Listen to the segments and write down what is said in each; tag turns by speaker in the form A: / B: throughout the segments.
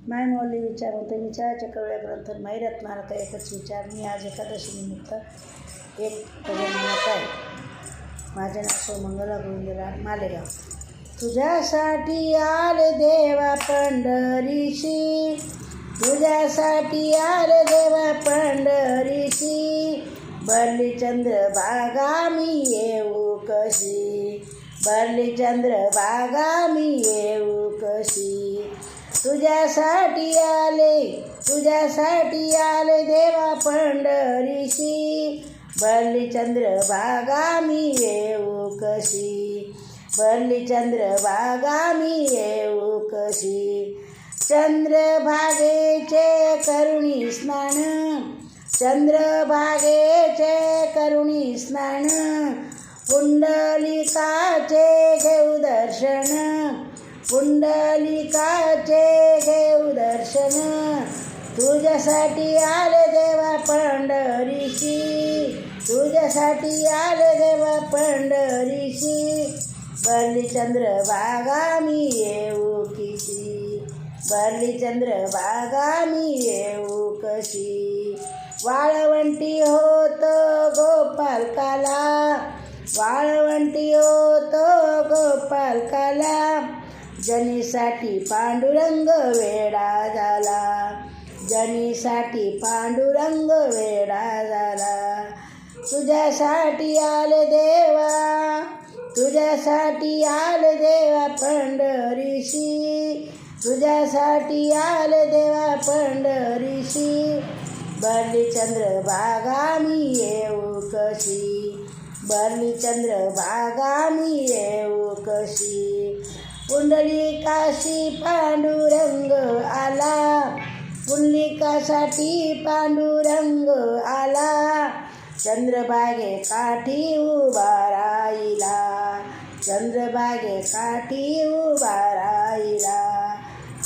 A: माय मौली विचारवंत विचाराच्या कवळ्या ग्रंथ मैरत मारता एकच विचार. मी आज एकादशी निमित्त एक भजन म्हणत आहे. माझे नाव सोमंगला गोविंदला मालेगाव. तुझ्यासाठी आले देवा पंढरीशी, तुझ्यासाठी आले देवा पंढरीशी, भरली चंद्रभागा मी येऊ कशी, भरली चंद्रभागा मी येऊ कशी. तुझ्यासाठी आले देवा पंढरीशी, भरली चंद्रभागा मी येऊ कशी, भरली चंद्रभागा मी येऊ कशी. चंद्रभागेचे करुणी स्नान, चंद्रभागेचे करुणी स्नान, पुंडलिकाचे घेऊ दर्शन, पुंडलिकाचे घेऊ दर्शन. तुझ्यासाठी आले देवा पंढरीशी, तुझ्यासाठी आले देवा पंढरीशी, भरली चंद्रभागा मी येऊ कशी, भरली चंद्रभागा मी येऊ कशी. वाळवंटी होत गोपालकाला, वाळवंटी होत गोपालकाला, जनीसाठी पांडुरंग वेडा झाला, जनीसाठी पांडुरंग वेडा झाला. तुझ्यासाठी आले देवा, तुझ्यासाठी आले देवा पंढरीशी, तुझ्यासाठी आले देवा पंढरीशी, भरली चंद्रभागा मी येऊ कशी, भरली चंद्रभागा मी येऊ कशी. पुंडलिकाशी पांडुरंग आला, पुंडलिकासाठी पांडुरंग आला, चंद्रभागे काठी उभा राहिला, चंद्रभागे काठी उभा राहिला.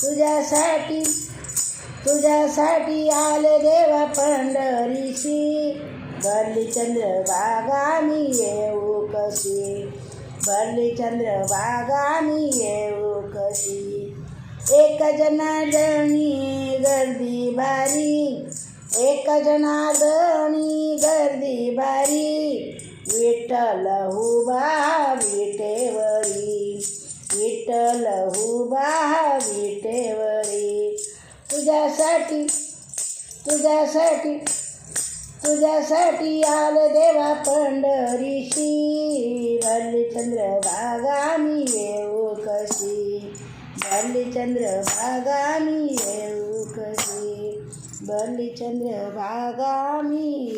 A: तुझ्यासाठी तुझ्यासाठी आले देवा पंढरीशी, भरली चंद्रभागा मी येऊ कशी, भरली चंद्रभागा मी येऊ कशी. एक जनार्दनी गर्दी भारी, एक जनार्दनी गर्दी भारी, विठ्ठल उभा विटेवरी, विठ्ठल उभा विटेवरी. तुझ्यासाठी तुझ्यासाठी तुझ्यासाठी आले देवा पंढरीशी, भरली चंद्रभागा मी येऊ कशी, भरली चंद्रभागा मी येऊ कशी, भरली चंद्रभागा मी